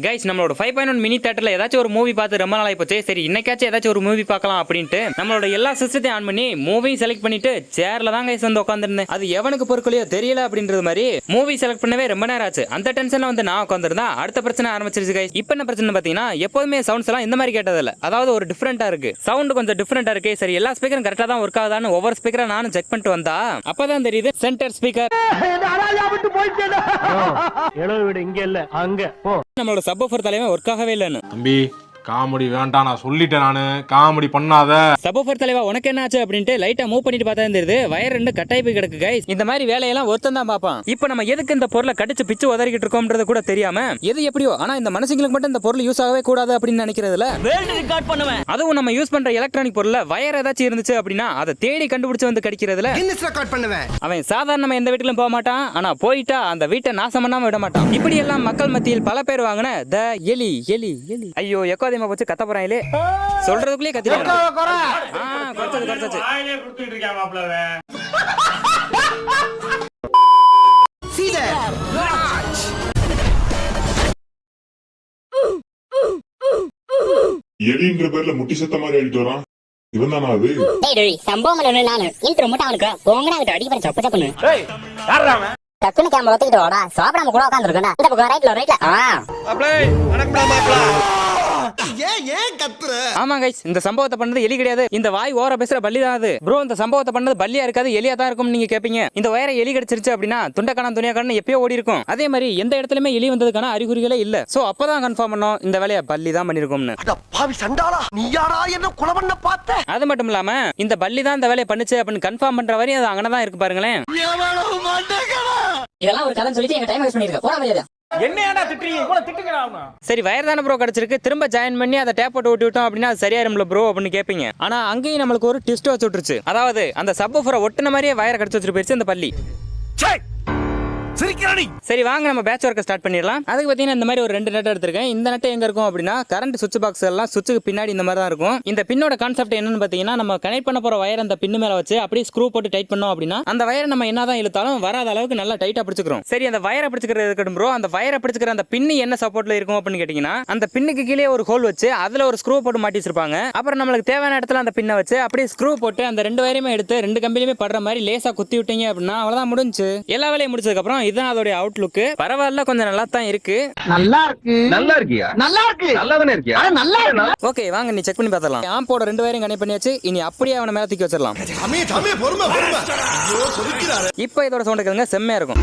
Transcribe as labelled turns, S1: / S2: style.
S1: Guys நம்மளோட 5.1 mini தியேட்டர்ல ஏதாச்சும் ஒரு மூவி பார்த்து ரொம்ப நாள் ஆயிப்போச்சு. சரி இன்னைக்காச்சும் ஏதாச்சும் ஒரு மூவி பார்க்கலாம் அப்படின்ட்டு நம்மளோட எல்லா சிஸ்டத்தையும் ஆன் பண்ணி மூவி செலக்ட் பண்ணிட்டு சேர்ல தான் கைஸ் வந்து உட்காந்துருந்தேன். அது எவனுக்கு பொறுக்கலையோ தெரியல அப்படின்றது மாதிரி மூவி செலக்ட் பண்ணவே ரொம்ப நேரம் ஆச்சு. அந்த டென்ஷன்ல வந்து நான் உட்காந்துருந்தா அடுத்த பிரச்சனை ஆரம்பிச்சிருச்சு கைஸ். இப்போ என்ன பிரச்சனை பாத்தீங்கன்னா எப்போதுமே சவுண்ட்ஸ் எல்லாம் இந்த மாதிரி கேட்டதில்ல. அதாவது ஒரு டிஃபரெண்டா இருக்கு, சவுண்ட் கொஞ்சம் டிஃபரெண்டா இருக்கு. சரி எல்லா ஸ்பீக்கரும் கரெக்டா தான் ஒர்க் ஆகுதான்னு ஒவ்வொரு ஸ்பீக்கரா நானும் செக் பண்ணிட்டு வந்தா அப்பதான் தெரியுது சென்டர் ஸ்பீக்கர்
S2: இங்க இல்ல அங்க போ.
S1: நம்மளோட சப்வூஃபர் தலைவன் ஒர்க் ஆகவே இல்லைன்னு.
S3: தம்பி காமெடி வேண்டாம், நான் சொல்லிட்டேன். நானு காமெடி பண்ணாத.
S1: சப்வூஃபர் தலைவா உனக்கு என்ன ஆச்சு அப்படின்ட்டு லைட்டா மூவ் பண்ணிட்டு பார்த்தா தெரியுது வயர் ரெண்டு கட்டாய் போய் கிடக்கு கைஸ். இந்த மாதிரி வேலையெல்லாம் ஒருத்தன் தான் பாப்பான். இப்போ நம்ம எதுக்கு இந்த பொருளை கடிச்சு பிச்சு உதறிக்கிட்டு இருக்கோம்ன்றது கூட தெரியாம எது எப்படியோ ஆனா இந்த மனுஷங்களுக்கு மட்டும் இந்த பொருள் யூஸ் ஆகவே கூடாது அப்படின்னு நினைக்கிறதுல வேர்ல்ட் ரெக்கார்ட் பண்ணுவேன். அதுவும் நம்ம யூஸ் பண்ற எலக்ட்ரானிக் பொருள்ல வயர் ஏதாச்சும் இருந்துச்சு அப்படின்னா அதை தேடி கண்டுபிடிச்சு வந்து கடிக்கிறதுல
S4: கின்னஸ் ரெக்கார்ட் பண்ணுவேன்.
S1: அவன் சாதாரணமா எந்த வீட்டுக்கும் போக மாட்டான். ஆனா போயிட்டா அந்த வீட்டை நாசம் பண்ணாம விட மாட்டான். இப்படி எல்லாம் மக்கள் மத்தியில் பல பேர் வாங்கின த எலி எலி எலி ஐயோ எக்கோதியமா போச்சு கத்த போறான். சொல்றதுக்குள்ளே கத்திட்டாங்க.
S5: எலின்ற பேர்ல முட்டி சத்த மாதிரி அடிட்டு வரான். இவன் தானா அது?
S6: சம்பவம் நானு இன்ட்ரோ மட்டும் அவனுக்கு போங்கடா அவன் அடி பண்ண சப்ப சப்பனு டக்குனு கேமரா ஒத்திக்கிட்டு வாடா சாப்பிடாம கூட உட்காந்துருக்கா இந்த பக்கம் ரைட்ல
S1: ஆமா கைஸ், இந்த சம்பவத்தை பண்ணது எலி கிடையாது. இந்த வாய் ஓர பேசுற பல்லி தான் அது. ப்ரோ இந்த சம்பவத்தை பண்ணது பல்லியா இருக்காது எலியா தான் இருக்கும் நீங்க கேப்பீங்க. இந்த வயரை எலி கடிச்சிருச்சு அப்படின்னா துண்டக்கான துணியாக்கான எப்பயோ ஓடி இருக்கும். அதே மாதிரி எந்த இடத்துலயுமே எலி வந்ததுக்கான அறிகுறிகளே இல்ல. சோ அப்பதான் கன்ஃபார்ம் பண்ணோம் இந்த வேலையை பல்லி தான் பண்ணிருக்கோம்னு. அது மட்டும் இல்லாம இந்த பல்லி தான் இந்த வேலையை பண்ணுச்சு அப்படின்னு கன்ஃபார்ம் பண்ற வரையும் அது அங்கனதான் இருக்கு பாருங்களேன்.
S6: இதெல்லாம் ஒரு கதை சொல்லிட்டு எங்க டைம் வேஸ்ட் பண்ணிருக்க போற முடியாது.
S1: சரி வயர் தானே ப்ரோ கிடைச்சிருக்கு, திரும்ப ஜாயின் பண்ணி அதை டேப் போட்டு ஓட்டி விட்டோம் அப்படின்னா சரியாயிரும்ல ப்ரோ அப்படின்னு கேட்பீங்க. ஆனா அங்கேயும் நம்மளுக்கு ஒரு ட்விஸ்ட் வச்சு விட்டுருச்சு. அதாவது அந்த சப்வூஃபரை ஒட்டுன மாதிரியே வயர் கடிச்சு வச்சுட்டு போயிடுச்சு இந்த பல்லி. சரி வாங்க நம்ம பேட்ச் ஒர்க்கை ஸ்டார்ட் பண்ணிடலாம். அதுக்கு பார்த்தீங்கன்னா இந்த மாதிரி ஒரு 2 நெட் எடுத்திருக்கேன். இந்த நெட் எங்க இருக்கும் அப்படின்னா கரண்ட் சுவிட்ச் பாக்ஸ் எல்லாம் சுவிட்சுக்கு பின்னாடி இந்த மாதிரி தான் இருக்கும். இந்த பின்னோட கான்செப்ட் என்னன்னு பார்த்தீங்கன்னா நம்ம கனெக்ட் பண்ண போற வயர் அந்த பின்னு மேல வச்சு அப்படியே ஸ்க்ரூ போட்டு டைட் பண்ணோம் அப்படின்னா அந்த வயரை நம்ம என்னதான் இழுத்தாலும் வராத அளவுக்கு நல்லா டைட்டா பிடிச்சிக்கிறோம். சரி அந்த வயரை பிடிச்சிக்கிறது இருக்கட்டும் ப்ரோ, அந்த வயரை பிடிச்சிக்கிற அந்த பின்னு என்ன சப்போர்ட்ல இருக்கும் அப்படின்னு கேட்டீங்கன்னா அந்த பின்னுக்கு கீழே ஒரு ஹோல் வச்சு அதுல ஒரு ஸ்க்ரூ போட்டு மாட்டி வச்சிருப்பாங்க. அப்புறம் நம்மளுக்கு தேவையான இடத்துல அந்த பின்னை வச்சு அப்படியே ஸ்க்ரூ போட்டு அந்த 2 வயரையுமே எடுத்து 2 கம்பிலையுமே படுற மாதிரி லேசா குத்தி விட்டீங்க அப்படின்னா அவ்வளவுதான் முடிஞ்சு. எல்லா வேலையும் முடிச்சதுக்கு அப்புறம் இதுதான் அதோட அவுட்லுக். பரவாயில்ல, கொஞ்சம் நல்லா தான் இருக்கு.
S2: நல்லா இருக்கு.
S4: நல்லா இருக்கியா?
S2: நல்லா இருக்கு.
S4: நல்லா தானே இருக்கியா?
S2: நல்லா இருக்கு.
S1: ஓகே வாங்க நீ செக் பண்ணி பார்த்தலாம். ஆம்போட 2 வயரையும் கனெக்ட் பண்ணியாச்சு. இனி அப்படியே அவனை மேல தூக்கி வச்சிடலாம்.
S4: பொறுமை பொறுமை. ஐயோ கொதிக்கிறாரு.
S1: இப்போ இதோட சவுண்ட் கேளுங்க, செம்மையா இருக்கும்.